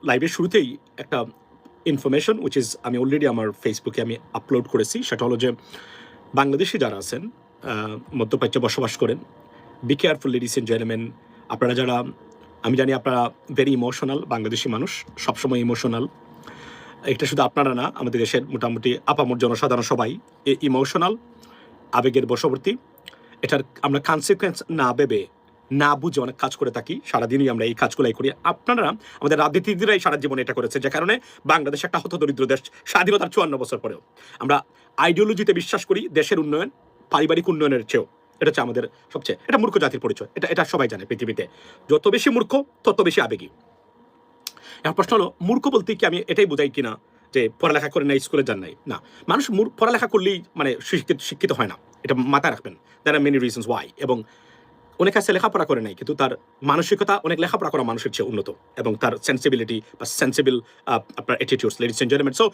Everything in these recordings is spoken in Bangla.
লাইভের শুরুতেই একটা ইনফরমেশন উইচ ইজ আমি অলরেডি আমার ফেসবুকে আমি আপলোড করেছি, সেটা হলো যে বাংলাদেশি যারা আছেন মধ্যপ্রাচ্যে বসবাস করেন, be careful ladies and gentleman. আপনারা যারা, আমি জানি আপনারা ভেরি ইমোশনাল, বাংলাদেশি মানুষ সবসময় ইমোশনাল। এটা শুধু আপনারা না, আমাদের দেশের মোটামুটি আপামর জনসাধারণ সবাই ইমোশনাল, আবেগের বশবর্তী। এটার আমরা কনসিকুয়েন্স না ভেবে না বুঝে অনেক কাজ করে থাকি, সারাদিনই আমরা এই কাজগুলাই করি। আপনারা আমাদের রাজনীতিবিদরাই সারা জীবনে এটা করেছে, যে কারণে বাংলাদেশ একটা হতদরিদ্র দেশ স্বাধীনতার 54 বছর পরেও। আমরা আইডিওলজিতে বিশ্বাস করি দেশের উন্নয়ন পারিবারিক উন্নয়নের চেয়েও। এটা হচ্ছে আমাদের সবচেয়ে, এটা মূর্খ জাতির পরিচয়, এটা সবাই জানে পৃথিবীতে। যত বেশি মূর্খ তত বেশি আবেগী। এখন প্রশ্ন হলো, মূর্খ বলতে কি আমি এটাই বোঝাই কিনা যে পড়ালেখা করে নাই, স্কুলে যান নাই? না, মানুষ পড়ালেখা করলেই মানে শিক্ষিত হয় না, এটা মাথায় রাখবেন। There are many reasons why. এবং অনেক আছে লেখাপড়া করে নাই, কিন্তু তার মানসিকতা অনেক লেখাপড়া করা মানুষের চেয়ে উন্নত, এবং তার সেন্সিবিলিটি বা সেন্সিবল আপনার attitudes. Ladies and gentleman, so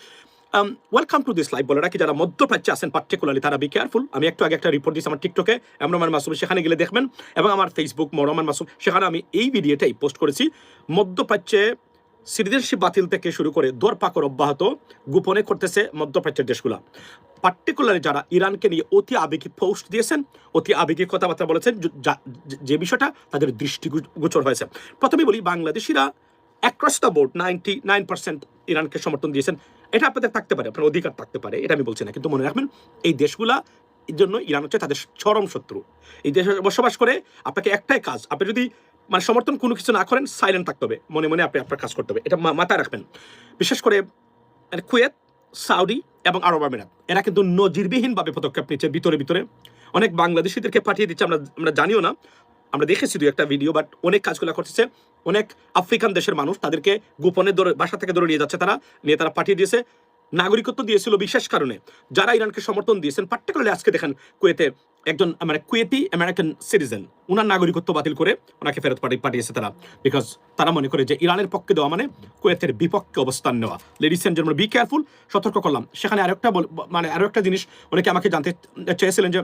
welcome to this live. বলে রাখি যারা মধ্যপ্রাচ্যে আছেন পার্টিকুলারলি তারা বি কেয়ারফুল। আমি একটু আগে একটা রিপোর্ট দিয়েছি আমার টিকটকে রহমান মাসুম, সেখানে গেলে দেখবেন, এবং আমার ফেসবুক রহমান মাসুম, সেখানে আমি এই ভিডিওটাই পোস্ট করেছি। মধ্যপ্রাচ্যে সিটিজেনশিপ বাতিল থেকে শুরু করে দরপাকড় অব্যাহত গোপনে করতেছে মধ্যপ্রাচ্যের দেশগুলা। পার্টিকুলারলি যারা ইরানকে নিয়ে অতি আবেগী পোস্ট দিয়েছেন, অতি আবেগী কথাবার্তা বলেছেন, যে বিষয়টা তাদের দৃষ্টিগোচর হয়েছে। প্রথমে বলি, বাংলাদেশিরা অ্যাক্রস দ্য বোর্ড 99% ইরানকে সমর্থন দিয়েছেন। এটা আপনাদের থাকতে পারে, আপনার অধিকার থাকতে পারে, এটা আমি বলছি না, কিন্তু মনে রাখবেন এই দেশগুলা এর জন্য ইরান হচ্ছে তাদের চরম শত্রু। এই দেশে বসবাস করে আপনাকে একটাই কাজ, আপনি যদি মানে সমর্থন কোনো কিছু না করেন, সাইলেন্ট থাকতে হবে, মনে মনে আপনি আপনার কাজ করতে হবে, এটা মাথায় রাখবেন। বিশেষ করে কুয়েত, সৌদি এবং আরব আমিরাত, এরা কিন্তু নজিরবিহীনভাবে পদক্ষেপ নিচ্ছে ভিতরে ভিতরে। অনেক বাংলাদেশিদেরকে পাঠিয়ে দিচ্ছে, আমরা জানিও না, আমরা দেখেছি দু একটা ভিডিও, বাট অনেক কাজগুলো করতেছে। অনেক আফ্রিকান দেশের মানুষ তাদেরকে গোপনে বাসা থেকে ধরে নিয়ে যাচ্ছে, তারা পাঠিয়ে দিয়েছে। নাগরিকত্ব দিয়েছিল বিশেষ কারণে যারা ইরানকে সমর্থন দিয়েছেন। পার্টিকুলারলি আজকে দেখেন কুয়েতে একজন মানে কুয়েতি আমেরিকান সিটিজেন, ওনার নাগরিকত্ব বাতিল করে ওনাকে ফেরত পাঠিয়েছে তারা, বিকজ তারা মনে করে যে ইরানের পক্ষে দেওয়া মানে কুয়েতের বিপক্ষে অবস্থান নেওয়া। Ladies and gentleman, be careful, সতর্ক করলাম। সেখানে আরো একটা জিনিস অনেকে আমাকে জানতে চেয়েছিলেন, যে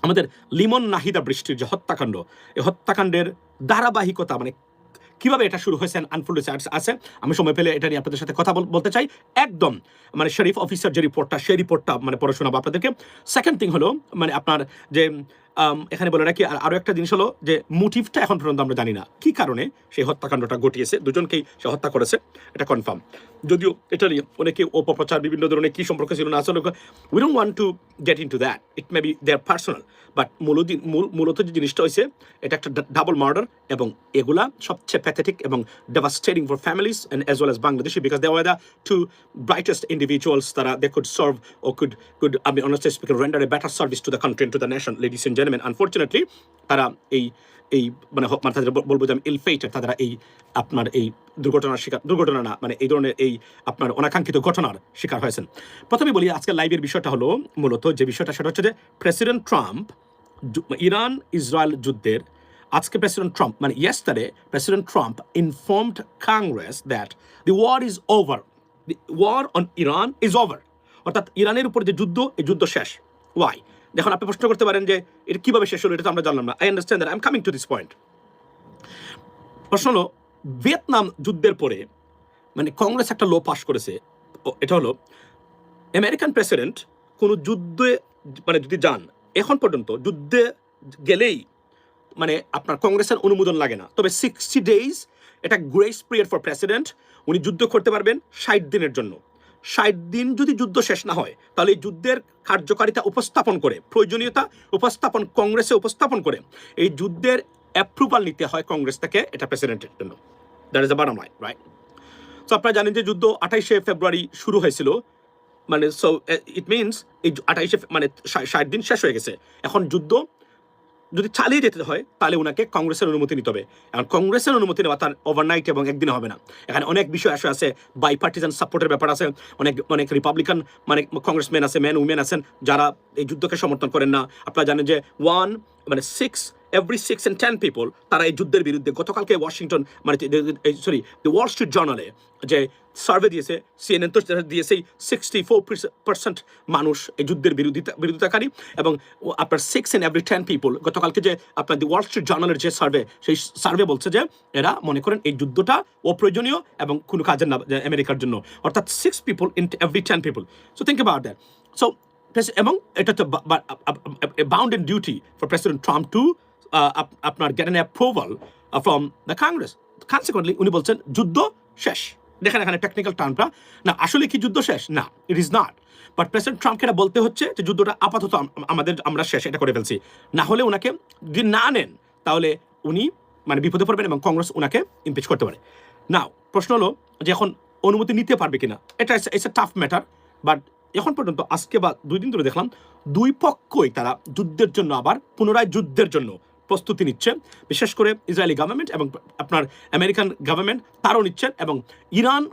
আমাদের লিমন নাহিদা বৃষ্টির যে হত্যাকাণ্ড, এই হত্যাকাণ্ডের ধারাবাহিকতা মানে কিভাবে এটা শুরু হয়েছে আনফোল্ড আছে। আমি সময় পেলে এটা নিয়ে আপনাদের সাথে কথা বলতে চাই। একদম মানে শরীফ অফিসার যে রিপোর্টটা, সেই রিপোর্টটা মানে পড়ে শোনাবো আপনাদেরকে। সেকেন্ড থিং হলো মানে আপনার যে এখানে বলে রাখি, আরও একটা জিনিস হলো যে মোটিভটা এখন পর্যন্ত আমরা জানি না কি কারণে সেই হত্যাকাণ্ডটা ঘটিয়েছে। দুজনকেই সে হত্যা করেছে, এটা কনফার্ম। যদিও এটা নিয়ে অনেকে অপপ্রচার বিভিন্ন ধরনের কী সম্পর্ক ছিল না, আসলে we don't want to get into that, it may be their personal, but মূলত যে জিনিসটা হয়েছে এটা একটা ডাবল মার্ডার, এবং এগুলা সবচেয়ে প্যাথেটিক এবং devastating for families and as well as Bangladeshi, because they were the two brightest individuals তারা দে কুড সার্ভ ও could I mean honestly speaking render a better service to the country and to the nation. Ladies and gentlemen, unfortunately তারা এই মানে তাদের বলবো যে আমি ইল-ফেটেড, তারা এই আপনার এই দুর্ঘটনা না মানে এই ধরনের এই আপনার অনাকাঙ্ক্ষিত ঘটনার শিকার হয়েছেন। প্রথমে বলি, আজকের লাইভের বিষয়টা হলো মূলত যে বিষয়টা, সেটা হচ্ছে যে প্রেসিডেন্ট ট্রাম্প ইরান ইসরায়েল যুদ্ধের, আজকে প্রেসিডেন্ট ট্রাম্প মানে yesterday president Trump informed Congress that the war is over, the war on Iran is over, অর্থাৎ ইরানের উপর যে যুদ্ধ, এই যুদ্ধ শেষ। ওয়াই? দেখুন, আপনি প্রশ্ন করতে পারেন যে এটা কিভাবে শেষ হলো, এটা তো আমরা জানলাম না। I understand that, I am coming to this point. প্রশ্ন হলো, ভিয়েতনাম যুদ্ধের পরে মানে কংগ্রেস একটা ল পাস করেছে, এটা হলো আমেরিকান প্রেসিডেন্ট কোনো যুদ্ধে মানে যদি যান, এখন পর্যন্ত যুদ্ধে গেলেই মানে আপনার কংগ্রেসের অনুমোদন লাগে না, তবে 60 days এটা গ্রেস পিরিয়ড ফর প্রেসিডেন্ট। উনি যুদ্ধ করতে পারবেন 60 দিনের জন্য। 60 দিন যদি যুদ্ধ শেষ না হয়, তাহলে এই যুদ্ধের কার্যকারিতা উপস্থাপন করে, প্রয়োজনীয়তা উপস্থাপন কংগ্রেসে উপস্থাপন করে এই যুদ্ধের অ্যাপ্রুভাল নিতে হয় কংগ্রেস থেকে, এটা প্রেসিডেন্টের জন্য। That is the bottom line, right? So আপনারা জানেন যে যুদ্ধ 28শে ফেব্রুয়ারি শুরু হয়েছিল, মানে সো ইট মিনস এই 28শে মানে 60 দিন শেষ হয়ে গেছে। এখন যুদ্ধ যদি চালিয়ে যেতে হয় তাহলে ওনাকে কংগ্রেসের অনুমতি নিতে হবে। এখন কংগ্রেসের অনুমতি নেওয়া তার ওভারনাইট এবং একদিনে হবে না। এখানে অনেক বিষয় আছে, বাইপার্টিজান সাপোর্টের ব্যাপার আছে, অনেক রিপাবলিকান মানে কংগ্রেসম্যান আছে, ম্যান উমেন আছেন যারা এই যুদ্ধকে সমর্থন করেন না। আপনারা জানেন যে 6 every 6 and 10 people তারা এই যুদ্ধের বিরুদ্ধে গতকালকে ওয়াশিংটন মানে সরি দ্য ওয়াল স্ট্রিট জার্নালে যে সার্ভে দিয়েছে সিএনএন তো দিয়েছে 64% মানুষ এই যুদ্ধের বিরোধিতাকারী এবং আপনার 6 in every 10 people গতকালকে যে আপনার দি ওয়াল স্ট্রিট জার্নালের যে সার্ভে সেই সার্ভে বলছে যে এরা মনে করেন এই যুদ্ধটা অপ্রয়োজনীয় এবং কোনো কাজের না আমেরিকার জন্য অর্থাৎ 6 people in every 10 people so think about that so এবং এটা তো bound in duty for President Trump to আপনার get an approval from the Congress consequently উনি বলছেন যুদ্ধ শেষ দেখেন এখানে টেকনিক্যাল টার্মটা না আসলে কি যুদ্ধ শেষ না it is not but president ট্রাম্পকে এটা বলতে হচ্ছে যে যুদ্ধটা আপাতত আমরা শেষ এটা করে ফেলছি না হলে ওনাকে যদি না নেন তাহলে উনি মানে বিপদে পড়বেন এবং কংগ্রেস ওনাকে ইমপিচ করতে পারে না প্রশ্ন হলো যে এখন অনুমতি নিতে পারবে কিনা এটা it's a tough matter but এখন পর্যন্ত আজকে বা 2 দিন ধরে দেখলাম দুই পক্ষই তারা যুদ্ধের জন্য আবার পুনরায় যুদ্ধের জন্য প্রস্তুতি নিচ্ছে বিশেষ করে ইসরায়েলি গভর্নমেন্ট এবং আপনার আমেরিকান গভর্নমেন্ট তারাও নিচ্ছেন এবং ইরান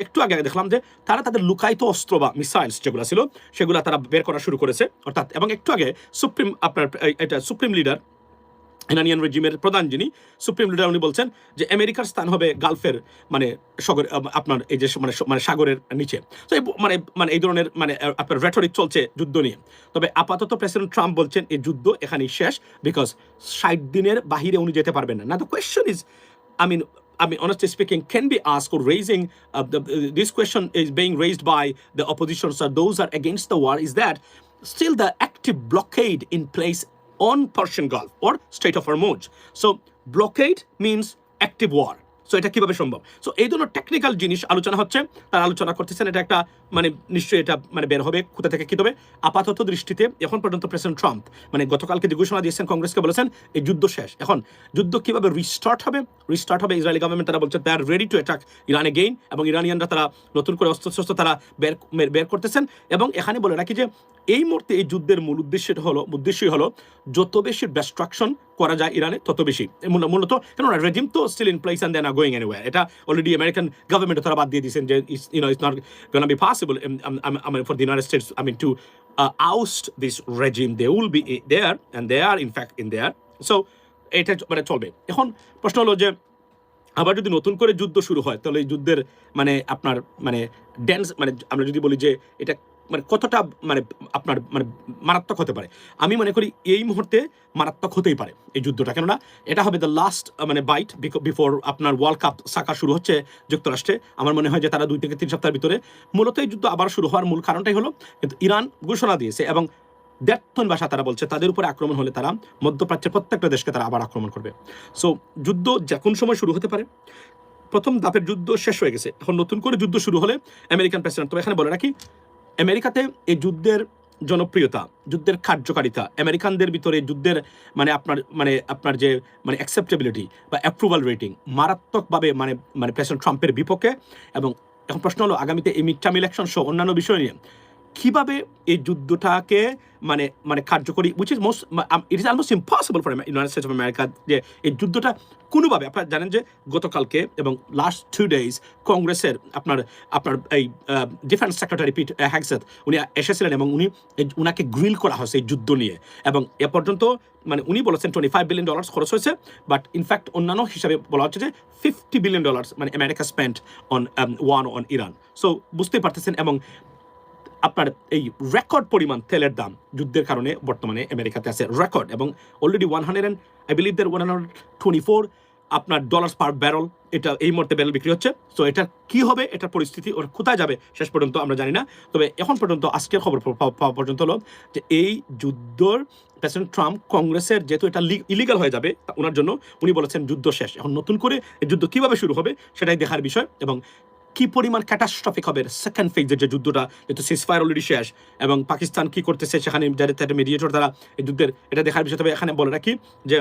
একটু আগে দেখলাম যে তারা তাদের লুকায়িত অস্ত্র বা মিসাইলস যেগুলো ছিল সেগুলো তারা বের করা শুরু করেছে অর্থাৎ এবং একটু আগে সুপ্রিম লিডার ইরানিয়ান রেজিমের প্রধান যিনি সুপ্রিম লিডার উনি বলছেন যে আমেরিকার স্থান হবে গালফের মানে আপনার এই যে মানে সাগরের নিচে তো মানে এই ধরনের মানে আপনার রেটরিক চলছে যুদ্ধ নিয়ে তবে আপাতত প্রেসিডেন্ট ট্রাম্প বলছেন এই যুদ্ধ এখানেই শেষ বিকজ 60 দিনের বাহিরে উনি যেতে পারবেন না the question is I mean, honestly speaking, can be asked or raising this question is being raised by the opposition, so those are against the war, is that still the active blockade in place on Persian Gulf or Strait of Hormuz. So blockade means active war. So এটা কিভাবে সম্ভব সো এই ধরনের টেকনিক্যাল জিনিস আলোচনা হচ্ছে তারা আলোচনা করতেছেন এটা একটা মানে নিশ্চয়ই এটা মানে বের হবে কোথা থেকে কি হবে আপাতত দৃষ্টিতে এখন পর্যন্ত প্রেসিডেন্ট ট্রাম্প মানে গতকালকে যে ঘোষণা দিয়েছেন কংগ্রেসকে বলেছেন এই যুদ্ধ শেষ এখন যুদ্ধ কিভাবে রিস্টার্ট হবে ইসরায়েলি গভর্নমেন্ট তারা বলছে they are ready to attack Iran again এবং ইরানিয়ানরা তারা নতুন করে অস্ত্র তারা বের করতেছেন এবং এখানে বলে রাখি যে এই মুহূর্তে এই যুদ্ধের মূল উদ্দেশ্যই হলো যত বেশি ডিস্ট্রাকশন করা যায় ইরানে তত বেশি মূলত কেননা রেজিম তো still in place and they are not going anywhere এটা অলরেডি আমেরিকান গভর্নমেন্ট তারা বাদ দিয়ে দিয়েছেন যে it's not gonna be possible for the United States to oust this regime. They will be there and they are in fact in there. So এটা মানে চলবে এখন প্রশ্ন হলো যে আবার যদি নতুন করে যুদ্ধ শুরু হয় তাহলে এই যুদ্ধের মানে আপনার মানে ড্যান্স মানে আমরা যদি বলি যে এটা মানে কতটা মানে আপনার মানে মারাত্মক হতে পারে আমি মনে করি এই মুহূর্তে মারাত্মক হতেই পারে এই যুদ্ধটা কেননা এটা হবে দ্য লাস্ট মানে বাইট বিফোর আপনার ওয়ার্ল্ড কাপ সাকা শুরু হচ্ছে যুক্তরাষ্ট্রে আমার মনে হয় যে তারা 2 থেকে 3 সপ্তাহের ভিতরে মূলত এই যুদ্ধ আবার শুরু হওয়ার মূল কারণটাই হলো কিন্তু ইরান ঘোষণা দিয়েছে এবং দ্যাথন ভাষা তারা বলছে তাদের উপরে আক্রমণ হলে তারা মধ্যপ্রাচ্যের প্রত্যেকটা দেশকে তারা আবার আক্রমণ করবে সো যুদ্ধ যে কোন সময় শুরু হতে পারে প্রথম ধাপের যুদ্ধ শেষ হয়ে গেছে এখন নতুন করে যুদ্ধ শুরু হলে আমেরিকান প্রেসিডেন্ট তো এখানে বলে রাখি আমেরিকাতে এই যুদ্ধের জনপ্রিয়তা যুদ্ধের কার্যকারিতা আমেরিকানদের ভিতরে যুদ্ধের আপনার যে মানে অ্যাকসেপ্টেবিলিটি বা অ্যাপ্রুভাল রেটিং মারাত্মকভাবে মানে প্রেসিডেন্ট ট্রাম্পের বিপক্ষে এবং এখন প্রশ্ন হলো আগামীতে এই মিড টার্ম ইলেকশন সহ অন্যান্য বিষয় নিয়ে কিভাবে এই যুদ্ধটাকে মানে কার্যকরী which is most it is almost impossible for United states of America যে এই যুদ্ধটা কোনোভাবে আপনারা জানেন যে গতকালকে এবং লাস্ট 2 days কংগ্রেসের আপনার এই ডিফেন্স সেক্রেটারি পিট হ্যাগসেথ উনি এসেছিলেন এবং উনাকে গ্রিল করা হয়েছে এই যুদ্ধ নিয়ে এবং এ পর্যন্ত মানে উনি বলেছেন $25 billion খরচ হয়েছে বাট ইনফ্যাক্ট অন্যান্য হিসাবে বলা হচ্ছে যে $50 billion মানে America spent on Iran so বুঝতেই পারতেছেন এবং আপনার এই রেকর্ড পরিমাণ তেলের দাম যুদ্ধের কারণে বর্তমানে আমেরিকাতে আছে রেকর্ড এবং অলরেডি 124 আপনার ডলার্স পার ব্যারেল এটা এই মুহূর্তে ব্যারেল বিক্রি হচ্ছে সো এটা কি হবে এটার পরিস্থিতি ওর কোথায় যাবে শেষ পর্যন্ত আমরা জানি না তবে এখন পর্যন্ত আজকের খবর পাওয়া পর্যন্ত হলো যে এই যুদ্ধর প্রেসিডেন্ট ট্রাম্প কংগ্রেসের যেহেতু এটা ইলিগাল হয়ে যাবে ওনার জন্য উনি বলেছেন যুদ্ধ শেষ এখন নতুন করে এই যুদ্ধ কিভাবে শুরু হবে সেটাই দেখার বিষয় এবং কি পরিমাণ ক্যাটাস্ট্রফিক হবে সেকেন্ড ফেজের যে যুদ্ধটা যেহেতু সিজফায়ার অলরেডি শেষ এবং পাকিস্তান কি করতেছে সেখানে যারা মিডিয়েটর তারা এই যুদ্ধের এটা দেখার বিষয় তবে এখানে বলে রাখি যে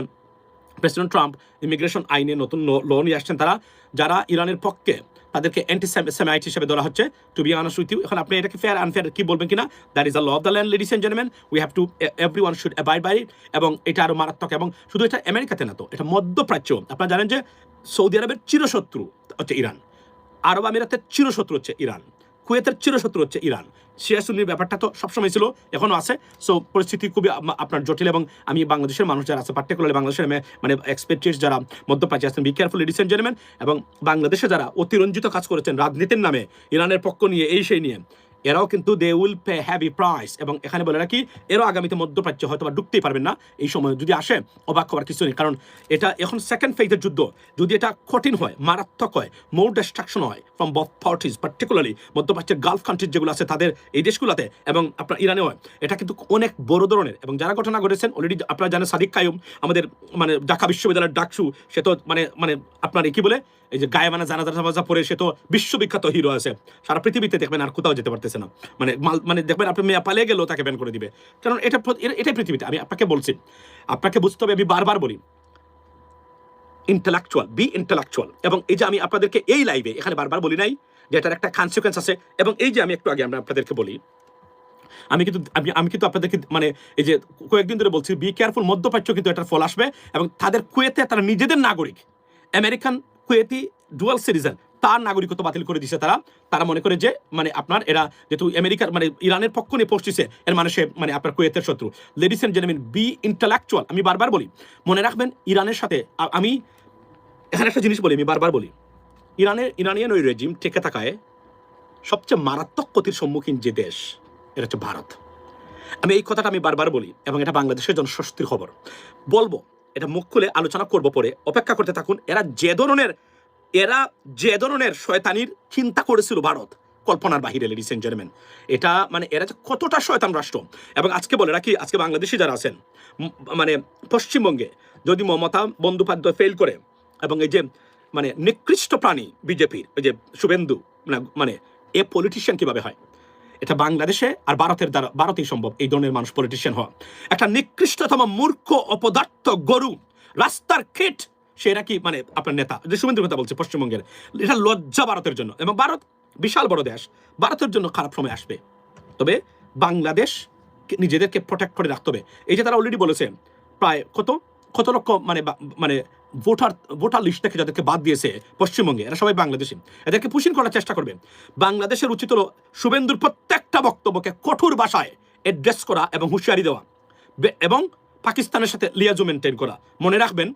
প্রেসিডেন্ট ট্রাম্প ইমিগ্রেশন আইনে নতুন ল নিয়ে আসছেন তারা যারা ইরানের পক্ষে তাদেরকে অ্যান্টি-সেমাইট হিসেবে ধরা হচ্ছে to be honest with you এখন আপনি এটাকে ফেয়ার আনফেয়ার কি বলবেন কিনা that is the law of the land ladies and gentleman we have to everyone should abide by it এবং এটা আরও মারাত্মক এবং শুধু এটা আমেরিকাতে না তো এটা মধ্যপ্রাচ্য আপনারা জানেন যে সৌদি আরবের চিরশত্রু হচ্ছে ইরান আরব আমিরাতের চিরশত্রু হচ্ছে ইরান কুয়েতের চিরশত্রু হচ্ছে ইরান। শিয়া সুন্নির ব্যাপারটা তো সবসময় ছিল, এখনো আছে। সো পরিস্থিতি খুবই আপনার জটিল, এবং আমি বাংলাদেশের মানুষ যারা আছে, পার্টিকুলারলি বাংলাদেশের মানে এক্সপেক্টেড যারা মধ্যপ্রাচ্যে আছেন, be careful ladies and gentleman, এবং বাংলাদেশে যারা অতিরঞ্জিত কাজ করেছেন রাজনীতির নামে, ইরানের পক্ষ নিয়ে, এই সেই নিয়ে, এরাও কিন্তু they will pay heavy price. এবং এখানে বলে রাখি, এরাও আগামীতে মধ্যপ্রাচ্যে হয়তো বা ঢুকতেই পারবেন না এই সময় যদি আসে, অবাক হওয়ার কিছু নেই। কারণ এটা এখন সেকেন্ড ফেজের যুদ্ধ, যদি এটা কঠিন হয়, মারাত্মক হয়, মোর ডিস্ট্রাকশন হয় ফ্রম বোথ পার্টিজ, পার্টিকুলারলি মধ্যপ্রাচ্যের গালফ কান্ট্রিজ যেগুলো আছে তাদের এই দেশগুলোতে, এবং আপনার ইরানে হয়, এটা কিন্তু অনেক বড় ধরনের। এবং যারা ঘটনা ঘটেছেন অলরেডি আপনারা জানেন, সাদিক কায়ুম আমাদের মানে ঢাকা বিশ্ববিদ্যালয়ের ডাকসু, সে তো মানে আপনার কি বলে, এই যে গায়ে মানে জানাজা পরে সে তো বিশ্ববিখ্যাত হিরো আছে, সারা পৃথিবীতে দেখবেন আর কোথাও যেতে পারতেছে না। মানে দেখবেন আপনি মেয়া পালিয়ে গেলেও তাকে ব্যান করে দিবে, কারণ এটাই পৃথিবীতে। আমি আপনাকে বলছি, আপনাকে বুঝতে হবে, আমি বারবার বলি, ইন্টেলেকচুয়াল, বি ইন্টেলেকচুয়াল। এবং এই যে আমি আপনাদেরকে এই লাইভে এখানে বারবার বলি নাই যে এটার একটা কনসিকুয়েন্স আছে। এবং এই যে আমি একটু আগে আমরা আপনাদেরকে বলি, আমি কিন্তু আপনাদেরকে মানে এই যে কয়েকদিন ধরে বলছি, বি কেয়ারফুল, মধ্যপ্রাচ্য কিন্তু এটার ফল আসবে। এবং তাদের কুয়েতে তারা নিজেদের নাগরিক, আমেরিকান কুয়েতি ডুয়াল সিটিজেন, তার নাগরিকত্ব বাতিল করে দিছে তারা মনে করে যে মানে আপনার এরা যেহেতু আমেরিকার মানে ইরানের পক্ষ নিয়ে পৌঁছেছে, এর মানে সে মানে আপনার কুয়েতের শত্রু। Ladies and gentleman, be intellectual. আমি বারবার বলি, মনে রাখবেন, ইরানের সাথে আমি এখানে একটা জিনিস বলি, আমি বারবার বলি, ইরানিয়ান ওই রেজিম টেকে থাকায় সবচেয়ে মারাত্মক ক্ষতির সম্মুখীন যে দেশ, এটা হচ্ছে ভারত। আমি এই কথাটা আমি বারবার বলি, এবং এটা বাংলাদেশের জন্য স্বস্তির খবর। বলবো, এটা মুখ খুলে আলোচনা করবো পরে, অপেক্ষা করতে থাকুন। এরা যে ধরনের শয়তানির চিন্তা করেছিল ভারত, কল্পনার বাহিরে, লেডিস এন্ড জেন্টলম্যান। এটা মানে এরা যে কতটা শয়তান রাষ্ট্র। এবং আজকে বলে রাখি, আজকে বাংলাদেশি যারা আছেন, মানে পশ্চিমবঙ্গে যদি মমতা বন্দ্যোপাধ্যায় ফেল করে, এবং এই যে মানে নিকৃষ্ট প্রাণী বিজেপির ওই যে শুভেন্দু, মানে এ পলিটিশিয়ান কিভাবে হয়, এটা বাংলাদেশে আর ভারতেই সম্ভব এই ধরনের মানুষ পলিটিশিয়ান হওয়া। একটা নিকৃষ্টতম মূর্খ অপদার্থ গরু, রাস্তার কীট, সেটা কি মানে আপনার নেতা, যে শুভেন্দুর কথা বলছে পশ্চিমবঙ্গের, এটা লজ্জা ভারতের জন্য। এবং ভারত বিশাল বড় দেশ, ভারতের জন্য খারাপ সময় আসবে, তবে বাংলাদেশ নিজেদেরকে প্রোটেক্ট করে রাখতে হবে। এই যে তারা অলরেডি বলেছে, প্রায় কত লক্ষ মানে ভোটার লিস্ট থেকে যাদেরকে বাদ দিয়েছে পশ্চিমবঙ্গে, এরা সবাই বাংলাদেশি, এদেরকে পুশিং করার চেষ্টা করবে। বাংলাদেশের উচিত হলো শুভেন্দুর প্রত্যেকটা বক্তব্যকে কঠোর ভাষায় অ্যাড্রেস করা এবং হুঁশিয়ারি দেওয়া, এবং পাকিস্তানের সাথে লিয়াজু মেনটেন করা। মনে রাখবেন,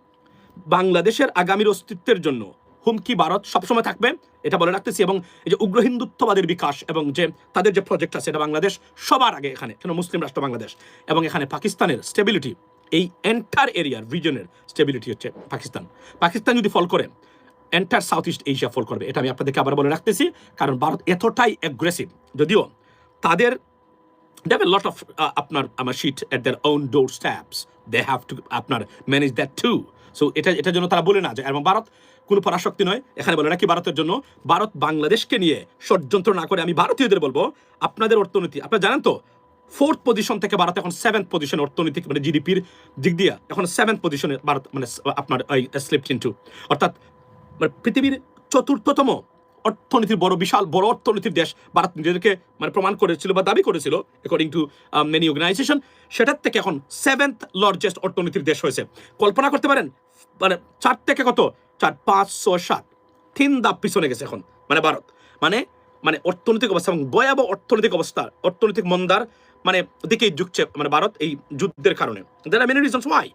বাংলাদেশের আগামীর অস্তিত্বের জন্য হুমকি ভারত সবসময় থাকবে, এটা বলে রাখতেছি। এবং এই যে উগ্র হিন্দুত্ববাদের বিকাশ এবং যে তাদের যে প্রজেক্ট আছে, এটা বাংলাদেশ সবার আগে, এখানে কেন মুসলিম রাষ্ট্র বাংলাদেশ, এবং এখানে পাকিস্তানের স্টেবিলিটি, এই এন্টার এরিয়ার রিজনের স্টেবিলিটি হচ্ছে পাকিস্তান যদি ফল করে, এন্টার সাউথ ইস্ট এশিয়া ফল করবে। এটা আমি আপনাদেরকে আবার বলে রাখতেছি, কারণ ভারত এতটাই অ্যাগ্রেসিভ, যদিও তাদের they have a lot of আপনার আমার sheet at their own doorsteps, they have to আপনার manage that too. সো এটার জন্য তারা বলে না যে, এবং ভারত কোনো পরাশক্তি নয়। এখানে বলে রাখি, ভারতের জন্য, ভারত বাংলাদেশকে নিয়ে ষড়যন্ত্র না করে, আমি ভারতীয়দের বলবো, আপনাদের অর্থনীতি আপনারা জানেন তো, 4th পজিশন থেকে ভারত এখন 7th পজিশন, অর্থনৈতিক মানে জিডিপির দিক দিয়ে এখন 7th পজিশনে ভারত মানে আপনার স্লিপড ইনটু, অর্থাৎ মানে পৃথিবীর 4র্থতম অর্থনীতির বিশাল বড় অর্থনীতির দেশ ভারত নিজেদেরকে মানে প্রমাণ করেছিল বা দাবি করেছিল, অ্যাকর্ডিং টু মেনি অর্গানাইজেশন। সেটার থেকে এখন 7th লার্জেস্ট অর্থনীতির দেশ হয়েছে। কল্পনা করতে পারেন, মানে 4 থেকে কত, 4, 5, 6, 7, 3 ধাপ পিছনে গেছে এখন মানে ভারত। মানে অর্থনৈতিক অবস্থা এবং ভয়াবহ অর্থনৈতিক মন্দার মানে দিকেই ঝুঁকছে মানে ভারত, এই যুদ্ধের কারণে। There are many reasons why.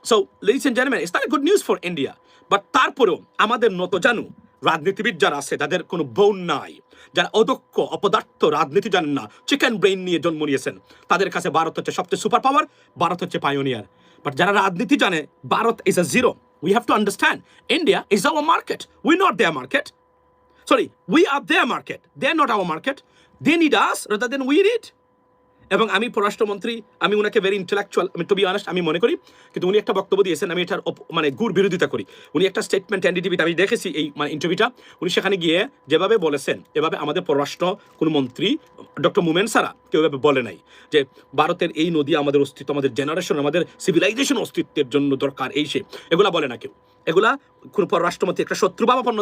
So, ladies and gentlemen, it's not a good news for India. But তারপরেও আমাদের নতজানু রাজনীতিবিদ যারা আছে, যাদের কোনো বোন নাই, যারা অদক্ষ অপদার্থ রাজনীতি জানেন না, চিকেন ব্রেইন নিয়ে জন্ম নিয়েছেন, তাদের কাছে ভারত হচ্ছে সবচেয়ে সুপার পাওয়ার, ভারত হচ্ছে পায়োনিয়ার। বাট যারা রাজনীতি জানে, Bharat is a zero. We have to understand, India is our market. We're not their market. Sorry, we are their market. They're not our market. They need us rather than we need. এবং আমি পররাষ্ট্রমন্ত্রী, আমি উনাকে ভেরি ইন্টেলেকচুয়াল, আমি টু বি অনেস্ট আমি মনে করি, কিন্তু উনি একটা বক্তব্য দিয়েছেন, আমি এটার মানে গুড় বিরোধিতা করি। উনি একটা স্টেটমেন্ট এনডিটিভিতে আমি দেখেছি এই মানে ইন্টারভিউটা, উনি সেখানে গিয়ে যেভাবে বলেছেন, এভাবে আমাদের পররাষ্ট্র কোনো মন্ত্রী ডক্টর মোমেন সারা কেউ এভাবে বলে নাই যে ভারতের এই নদী আমাদের অস্তিত্ব, আমাদের জেনারেশন, আমাদের সিভিলাইজেশন অস্তিত্বের জন্য দরকার, এই সে এগুলা বলে না কেউ। এগুলা কোনো পররাষ্ট্রমন্ত্রী একটা শত্রুভাবাপন্ন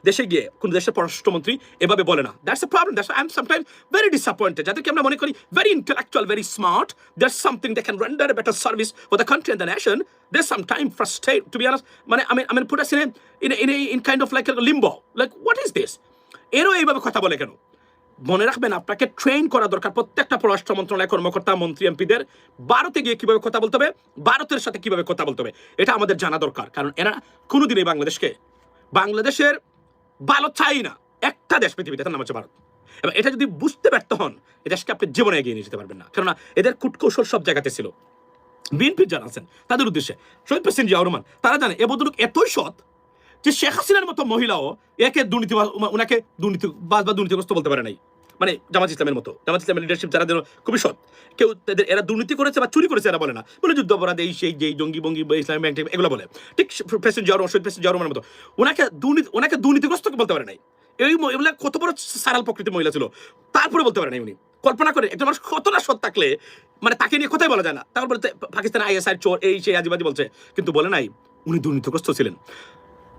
দেশে গিয়ে কোনো দেশের পররাষ্ট্রমন্ত্রী এভাবে বলে না। That's a problem. That's I am sometimes very disappointed. যাদেরকে আমরা মনে করি very intellectual, very smart, there's something that can render a better service for the country and the nation, there's sometimes frustrated, to be honest. I mean put us in kind of like a limbo, like what is this? এরও এইভাবে কথা বলে কেন? মনে রাখবেন আপনাকে ট্রেন করা দরকার প্রত্যেকটা পররাষ্ট্র মন্ত্রণালয় কর্মকর্তা মন্ত্রী এমপিদের ভারতে গিয়ে কিভাবে কথা বলতে হবে, ভারতের সাথে কিভাবে কথা বলতে হবে, এটা আমাদের জানা দরকার। কারণ এরা কোনোদিনই বাংলাদেশের ভালো চাই না। একটা দেশ পৃথিবীতে, তার নাম হচ্ছে ভারত। এবং এটা যদি বুঝতে ব্যর্থ হন, এই দেশকে আপনি জীবনে এগিয়ে নিয়ে যেতে পারবেন না। কেননা এদের কূটকৌশল সব জায়গাতে ছিল। বিএনপির যারা আছেন তাদের উদ্দেশ্যে শহীদ প্রেসিডেন্ট জিয়াউর রহমান তারা জানে এ ভদ্রলোক এতই সৎ যে শেখ হাসিনার মতো মহিলাও একে ওনাকে দুর্নীতিবাজ বা দুর্নীতিগ্রস্ত বলতে পারে নাই। মানে জামাত ইসলামের মতো, জামাত ইসলামের লিডারশিপ যারা খুবই সৎ, কেউ তাদের এরা দুর্নীতি করেছে বা চুরি করেছে এরা বলে না, বলে যুদ্ধ অপরাধ এই সেই যেই জঙ্গি বঙ্গি ইসলামিক ব্যাংক এগুলো বলে। ঠিক প্রেসিডেন্ট জিয়াউর শহীদ প্রেসিডেন্ট জিয়াউর রহমানের মতো ওনাকে দুর্নীতিগ্রস্ত বলতে পারে নাই। এগুলা কত বড় সারাল প্রকৃতির মহিলা ছিল, তারপরে বলতে পারে নাই উনি। কল্পনা করে একটা মানুষ কতটা সৎ থাকলে মানে তাকে নিয়ে কথাই বলা যায় না। তারপর বলতে পাকিস্তান আইএসআই চোর এই সেই আজীবাজি বলছে, কিন্তু বলে নাই উনি দুর্নীতিগ্রস্ত ছিলেন।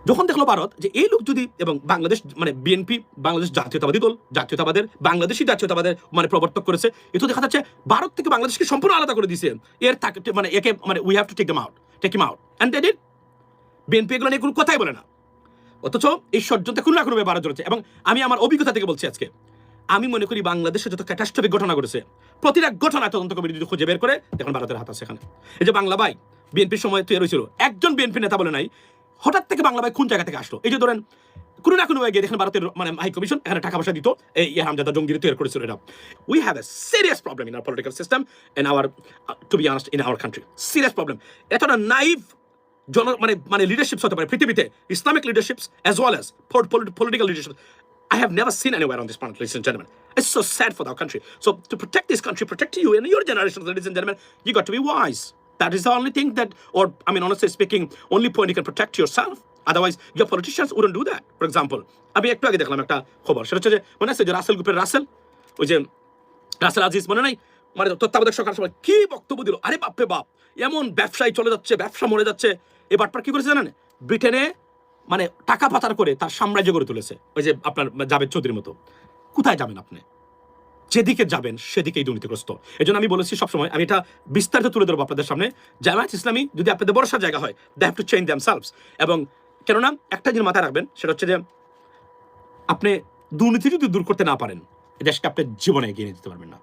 যখন দেখলো ভারত যে এই লোক যদি, এবং বাংলাদেশ মানে বিএনপি বাংলাদেশ জাতীয়তাবাদী দল, বাংলাদেশি জাতীয়তাবাদের মানে প্রবর্তক করেছে, এ তো দেখা যাচ্ছে ভারত থেকে বাংলাদেশকে সম্পূর্ণ আলাদা করে দিয়েছে। মানে একে মানে we have to take him out and they did. BNP এগুলো নিয়ে কোনো কথাই বলে না, অথচ এই ষড়যন্ত্রে কোনো না কোনো ভারত জড়িয়েছে। এবং আমি আমার অভিজ্ঞতা থেকে বলছি আজকে, আমি মনে করি বাংলাদেশে যত ক্যাটাস্ট্রফিক ঘটনা ঘটেছে প্রতিটা ঘটনা তদন্ত কমিটি যদি খুঁজে বের করে দেখুন ভারতের হাত আছে এখানে। এই যে বাংলা ভাই বিএনপির সময় তৈরি হয়েছিল, একজন বিএনপি নেতা বলে নাই হঠাৎ থেকে বাংলা ভাই কোন জায়গা থেকে আসলো। এই যে ধরেন কোনো না কোনো গিয়ে দেখেন ভারতের মানে হাই কমিশন এখানে টাকা পয়সা দিত, এই হামজাদা জঙ্গির তৈরি করেছিল এরা। We have a serious problem in our political system in our to be honest in our country, serious problem. এতটা নাইভ মানে লিডারশিপস হতে পারে পৃথিবীতে, Islamic leaderships as well as political leadership I have never seen anywhere on this planet, ladies and gentlemen. It's so sad for our country. So to protect this country, protect you and your generation, ladies and gentlemen, you got to be wise. That is the only thing that, or I mean honestly speaking, only point you can protect yourself. Otherwise your politicians wouldn't do that. For example, আমি একটু আগে দেখলাম একটা খবর, সেটা হচ্ছে যে মনে আছে যে রাসেল গ্রুপের ওই যে রাসেল আজিজ মনে নাই, মানে তত্ত্বাবধায়ক সরকার সময় কি বক্তব্য দিল, আরে বাপরে বাপ, এমন ব্যবসায়ী চলে যাচ্ছে, ব্যবসা মরে যাচ্ছে। এবার কি করেছে জানেন, ব্রিটেনে মানে টাকা পাচার করে তার সাম্রাজ্য গড়ে তুলেছে, ওই যে আপনার জাভেদ চৌধুরীর মতো। কোথায় যাবেন আপনি? যেদিকে যাবেন সেদিকেই দুর্নীতিগ্রস্ত। এই জন্য আমি বলেছি সবসময়, আমি এটা বিস্তারিত তুলে ধরবো আপনাদের সামনে, জামায়াত ইসলামী যদি আপনাদের ভরসার জায়গা হয়, they have to change themselves. এবং কেননা একটা জিনিস মাথায় রাখবেন, সেটা হচ্ছে যে আপনি দুর্নীতি যদি দূর করতে না পারেন, দেশকে আপনি জীবনে এগিয়ে নিয়ে যেতে পারবেন না।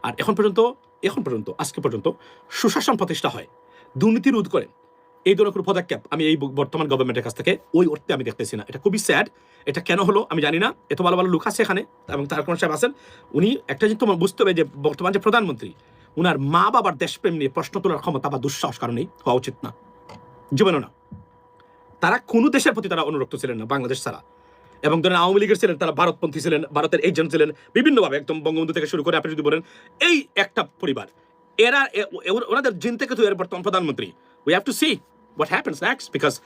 আর এখন পর্যন্ত আজকে পর্যন্ত সুশাসন প্রতিষ্ঠা হয়, দুর্নীতি রোধ করে এই ধরনের কোনো পদক্ষেপ আমি এই বর্তমান গভর্নমেন্টের কাছ থেকে ওই অর্থে আমি দেখতেছি না। এটা খুবই স্যাড। এটা কেন হলো আমি জানি না। এত ভালো ভালো লোক আছে এখানে, এবং তার কোন সাহেব আছেন, উনি একটা জিনিস তোমার বুঝতে হবে যে বর্তমান যে প্রধানমন্ত্রী, উনার মা বাবার দেশপ্রেম নিয়ে প্রশ্ন তোলার ক্ষমতা বা দুঃসাহস কারণেই হওয়া উচিত না, জীবনও না। তারা কোনো দেশের প্রতি তারা অনুরক্ত ছিলেন না বাংলাদেশ ছাড়া। এবং ধরেন আওয়ামী লীগের ছিলেন, তারা ভারতপন্থী ছিলেন, ভারতের এজেন্ট ছিলেন বিভিন্নভাবে, একদম বঙ্গবন্ধু থেকে শুরু করে আপনি যদি বলেন এই একটা পরিবার, এরা ওনাদের জিন থেকে তো এর বর্তমান প্রধানমন্ত্রী। We have to see what happens next, because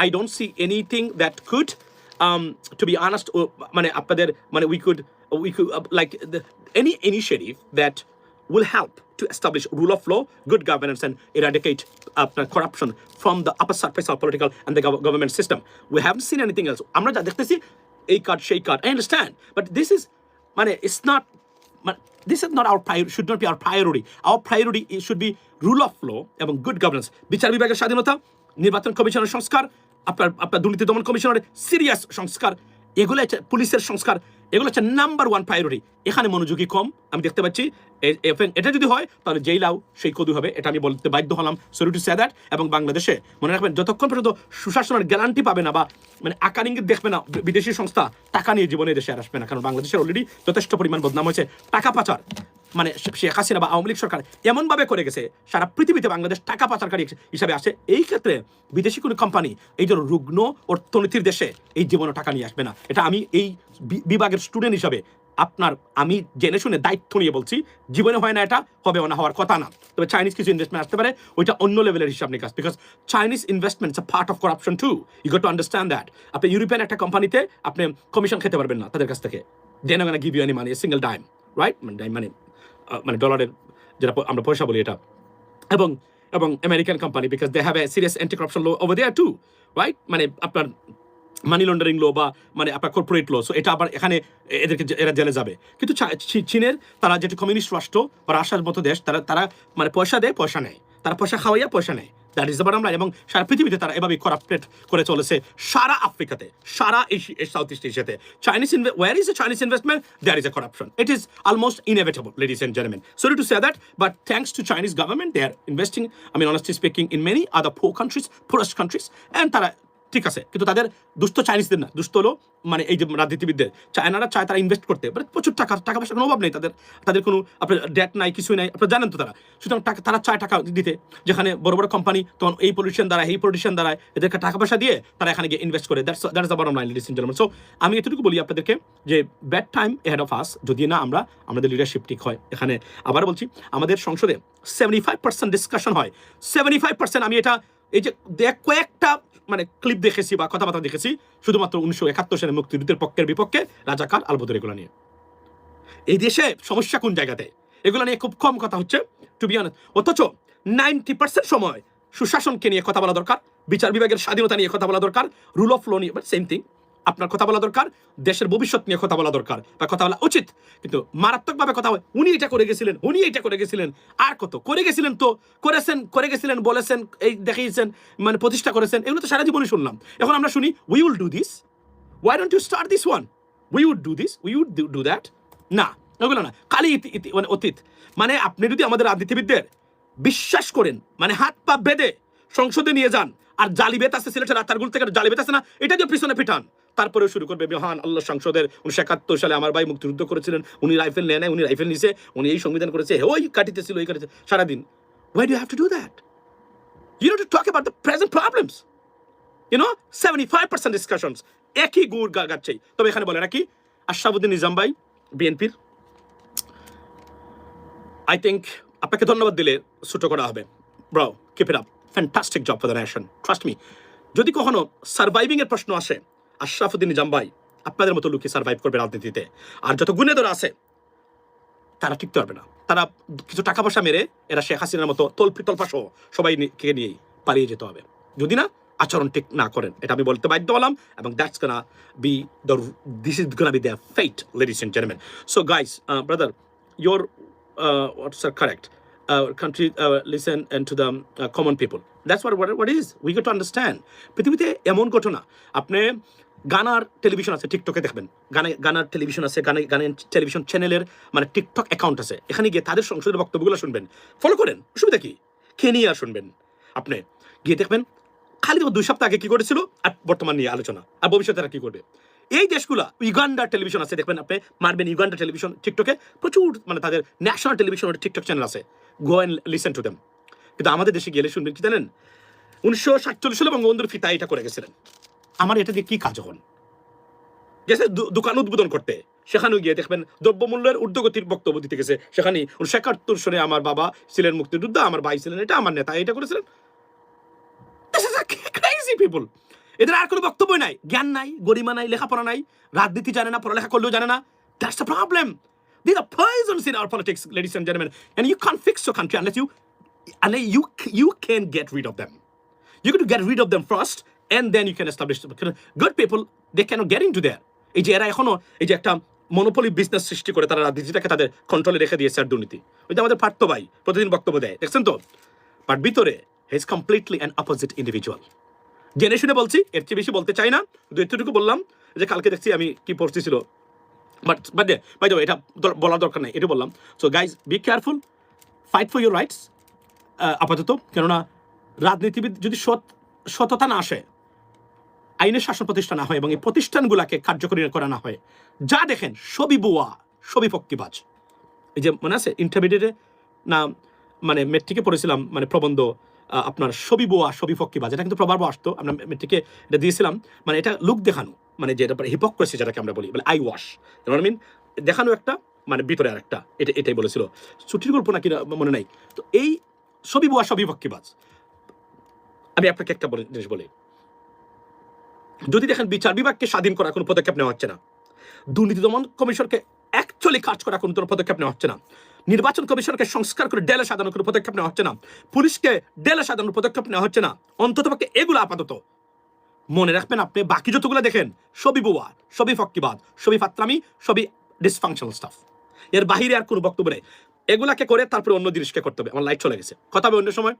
I don't see anything that could, to be honest, মানে আপনাদের মানে we could like any initiative that will help to establish rule of law, good governance, and eradicate corruption from the upper surface of political and the government system. We haven't seen anything else. আমরা যা দেখতেছি এই কার্ড সেই card, I understand, but this is মানে it's not, this is not our priority, should not be our priority. Our priority should be rule of law এবং good governance, বিচার বিভাগের স্বাধীনতা, নির্বাচন কমিশনের সংস্কার, আপনার দুর্নীতি দমন কমিশনের সিরিয়াস সংস্কার, এগুলো হচ্ছে পুলিশের সংস্কার, এগুলো হচ্ছে নাম্বার ওয়ান প্রায়োরিটি। এখানে মনোযোগী কম আমি দেখতে পাচ্ছি। এটা যদি হয় তাহলে যেই লাউ সেই কদু হবে, এটা আমি বলতে বাধ্য হলাম। Sorry to say that. এবং বাংলাদেশে মনে রাখবেন, যতক্ষণ পর্যন্ত সুশাসনের গ্যারান্টি পাবে না বা মানে আকার ইঙ্গিত দেখবে না বিদেশি সংস্থা, টাকা নিয়ে জীবনে দেশে আর আসবে না। কারণ বাংলাদেশের অলরেডি যথেষ্ট পরিমাণ বদনাম হয়েছে। টাকা পাচার মানে শেখ হাসিনা বা আওয়ামী লীগ সরকার এমনভাবে করে গেছে, সারা পৃথিবীতে বাংলাদেশ টাকা পাচারকারী হিসাবে আসে। এই ক্ষেত্রে বিদেশি কোনো কোম্পানি এই যে রুগ্ন অর্থনীতির দেশে এই জীবনে টাকা নিয়ে আসবে না। এটা আমি এই বিভাগের স্টুডেন্ট হিসাবে আমি জেনে শুনে দায়িত্ব নিয়ে বলছি। জীবনে হয় না, এটা হবে না, হওয়ার কথা না। তবে চাইনিজ কিছু ইনভেস্টমেন্ট আসতে পারে, ওইটা অন্য লেভেলের হিসাব নিকাশ, because Chinese investment is a part of corruption too. You got to understand that. আপনি ইউরোপিয়ান একটা কোম্পানিতে আপনি কমিশন খেতে পারবেন না তাদের কাছ থেকে, they not gonna give you any money, single dime, right? মানে ডলারের যেটা আমরা পয়সা বলি এটা। এবং American company, because they have a serious anti corruption law over there too, right? মানে আপনার মানি লন্ডারিং লো বা মানে আপনার কর্পোরেট লো, সো এটা আবার এখানে এরা জেলে যাবে। কিন্তু চীনের, তারা যেটা কমিউনিস্ট রাষ্ট্র বা রাশিয়ার মতো দেশ, তারা মানে পয়সা দেয়, পয়সা নেয়, তারা পয়সা খাওয়াইয়া পয়সা নেয়। That is the bottom line. এবং সারা পৃথিবীতে তারা এভাবেই করাপ্টেড করে চলেছে, সারা আফ্রিকাতে, সারা সাউথ ইস্ট এশিয়াতে। Chinese war is a Chinese investment, there is a corruption. It is almost inevitable, ladies and gentlemen. Sorry to say that, but thanks to Chinese government, they are investing, I mean, honestly speaking, in many other poorest countries, and তারা ঠিক আছে, কিন্তু তাদের দুস্থ চাইনিজদের না, দুস্থ হলো মানে এই যে রাজনীতিবিদদের। চায়নারা চায় তারা ইনভেস্ট করতে, মানে প্রচুর টাকা পয়সার কোনো অভাব নেই তাদের, তাদের কোনো আপনার ডেট নাই, কিছুই নাই, আপনারা জানেন তো তারা। সুতরাং তারা চায় টাকা দিতে, যেখানে বড় বড় কোম্পানি তখন এই পলিটিশিয়ান দ্বারায় এদেরকে টাকা পয়সা দিয়ে তারা এখানে গিয়ে ইনভেস্ট করে। That's the bottom line, ladies and gentlemen. So আমি এতটুকু বলি আপনাদেরকে যে bad time ahead of us, যদি না আমরা আমাদের লিডারশিপ ঠিক হয়। এখানে আবার বলছি, আমাদের সংসদে 75% ডিসকাশন হয়, 75%। আমি এটা এই যে কয়েকটা মানে ক্লিপ দেখেছি বা কথাবার্তা দেখেছি শুধুমাত্র 1971 সালে মুক্তিযুদ্ধের পক্ষের বিপক্ষে, রাজাকার, আলবদর, এগুলো নিয়ে। এই দেশে সমস্যা কোন জায়গাতে, এগুলো নিয়ে খুব কম কথা হচ্ছে, টু বি অনেস্ট। অথচ 90% সময় সুশাসনকে নিয়ে কথা বলা দরকার, বিচার বিভাগের স্বাধীনতা নিয়ে কথা বলা দরকার, রুল অফ ল নিয়ে, সেম থিং, আপনার কথা বলা দরকার, দেশের ভবিষ্যৎ নিয়ে কথা বলা দরকার বা কথা বলা উচিত। কিন্তু মারাত্মকভাবে কথা হয়, উনি এটা করে গেছিলেন, উনি এটা করে গেছিলেন, আর কত করে গেছিলেন, তো করে গেছিলেন, বলেছেন, এই দেখিয়েছেন, মানে প্রতিষ্ঠা করেছেন, এগুলো তো সারা জীবনই শুনলাম। এখন আমরা শুনি we will do this, why don't you start this one, we would do this, we would do that. না, ওগুলো না, খালি মানে অতীত। মানে আপনি যদি আমাদের রাজনীতিবিদদের বিশ্বাস করেন, মানে হাত পা বেঁধে সংসদে নিয়ে যান, আর জালিবেত আছে সিলেটের রাতারগুল থেকে জালিবেত আছে না, এটা দিয়ে পিছনে পিঠান, তারপরে শুরু করবে মহান আল্লাহ সংসদের 1971 সালে আমার ভাই মুক্তিযুদ্ধ করেছিলেন, উনি রাইফেল নেয় নাই, উনি রাইফেল নিছে, উনি এই সংবিধান করেছে, ওই কাটিতেছিল, ওই কাটিতে সারাদিন। Why do you have to do that? You know, to talk about the present problems. You know, 75% discussions একই গুড় গাচ্ছে। তবে এখানে বলে নাকি আশরাফুদ্দিন নিজাম ভাই বিএনপির, আই থিঙ্ক আপনাকে ধন্যবাদ দিলে ছোট করা হবে। Bro, keep it up, fantastic job for the nation, trust me. যদি কখনো সার্ভাইভিং এর প্রশ্ন আসে, আশরাফুদ্দিন নিজাম ভাই আপনাদের মতো লোকই সার্ভাইভ করবে রাজনীতিতে। আর যত গুণেধর আছে তারা টিকতে পারবে না, তারা কিছু টাকা পয়সা মেরে এরা শেখ হাসিনার মতো তল্পা সহ সবাইকে নিয়েই পালিয়ে যেতে হবে, যদি না আচরণ ঠিক না করেন। এটা আমি বলতে বাধ্য হলাম, এবং that's gonna be the, this is gonna be their fate, ladies and gentleman. So guys, brother, your what's correct, country listen and to the common people, that's what is, we got to understand. পৃথিবীতে এমন ঘটনা, আপনি গানার টেলিভিশন আছে, টিকটকে দেখবেন, গানার টেলিভিশন আছে, গানের টেলিভিশন চ্যানেলের মানে টিকটক অ্যাকাউন্ট আছে, এখানে গিয়ে তাদের সংসদের বক্তব্যগুলো শুনবেন, ফলো করেন, অসুবিধা কি, কেনিয়া শুনবেন, আপনি গিয়ে দেখবেন খালি 2 সপ্তাহ আগে কি করেছিল আর বর্তমান নিয়ে আলোচনা, আর ভবিষ্যতে তারা কি করবে। এই দেশগুলা, ইউগান্ডার টেলিভিশন আছে, দেখবেন আপনি, মারবেন ইউগান্ডা টেলিভিশন টিকটকে, প্রচুর মানে তাদের ন্যাশনাল টেলিভিশন টিকটক চ্যানেল আছে, go and listen to them. কিন্তু আমাদের দেশে গেলে শুনবেন কি জানেন, 1947 সালে বঙ্গবন্ধুর ফিতা এটা করে গেছিলেন। আমার এটা দিয়ে কি কাজ হন, গেছে দোকান উদ্বোধন করতে, সেখানেও গিয়ে দেখবেন দ্রব্যমূল্যের ঊর্ধ্বগতির বক্তব্য দিতে গেছে, সেখানে 1971 সালে আমার বাবা ছিলেন মুক্তিযোদ্ধা, আমার ভাই ছিলেন এটা, আমার নেতা এটা করেছিলেন। Crazy people. এদের আর কোনো বক্তব্য নাই, জ্ঞান নাই, গরিমা নাই, লেখাপড়া নাই, রাজনীতি জানে না, পড়ালেখা করলেও জানে না। That's the problem. These are poisons in our politics, ladies and gentlemen. And you can't fix your country unless you can get rid of them. You got to get rid of them first, and then you can establish them. Good people, they cannot get into there. এই যে এরা এখনো এই যে একটা মনোপলি বিজনেস সৃষ্টি করে তারা রাজনীতিটাকে তাদের কন্ট্রোলে রেখে দিয়েছে, আর দুর্নীতি। ওই যে আমাদের পার্থ ভাই প্রতিদিন বক্তব্য দেয়, দেখছেন তো, বাট ভিতরে he is completely an opposite individual. জেনে শুনে বলছি, এর চেয়ে বেশি বলতে চাই না, এতটুকু বললাম যে কালকে দেখছি আমি কি পড়তেছিল, বাট বাই দ্য ওয়ে এটা বলার দরকার নেই, এটা বললাম। So guys, be careful, fight for your rights আপাতত, কেননা রাজনীতিবিদ যদি সততা না আসে, আইনের শাসন প্রতিষ্ঠা না হয়, এবং এই প্রতিষ্ঠানগুলোকে কার্যকরী করা না হয়, যা দেখেন সবই বুয়া, সবই ফক্কিবাজ। এই যে মনে আছে ইন্টারমিডিয়েটে না মানে মেট্রিকে পড়েছিলাম, মানে প্রবন্ধ আপনার সবই বোয়া সবই ফক্কিবাজ, এটা কিন্তু প্রভাব আসতো, আমরা মেট্রিকে এটা দিয়েছিলাম, মানে এটা লুক দেখানো, মানে যেটা হিপোক্রেসি যেটাকে আমরা বলি, মানে আই ওয়াশ, আই মিন দেখানো একটা, মানে ভিতরে আর একটা, এটাই বলেছিল, ছুটির গল্প নাকি মনে নাই। তো এই সবই বোয়া সবই ফক্কিবাজ। আমি আপনাকে একটা জিনিস বলি, যদি দেখেন বিচার বিভাগকে স্বাধীন করার কোনো পদক্ষেপ নেওয়া হচ্ছে না, দুর্নীতি দমন কমিশনকে অ্যাকচুয়ালি কাজ করার কোনো পদক্ষেপ নেওয়া হচ্ছে না, নির্বাচন কমিশনকে সংস্কার করে ডেলে সাজানোর কোনো পদক্ষেপ নেওয়া হচ্ছে না, পুলিশকে ডেলে সাজানোর পদক্ষেপ নেওয়া হচ্ছে না, অন্ততপক্ষে এগুলো আপাতত মনে রাখবেন। আপনি বাকি যতগুলো দেখেন সবই বোয়া, সবই ফক্কিবাদ, সবই ফাত্রামি, সবই ডিসফাংশনাল স্টাফ, এর বাহিরে আর কোনো বক্তব্য নেই। এগুলাকে করে তারপরে অন্য জিনিসকে করতে হবে। আমার লাইট চলে গেছে, কথা হবে অন্য সময়।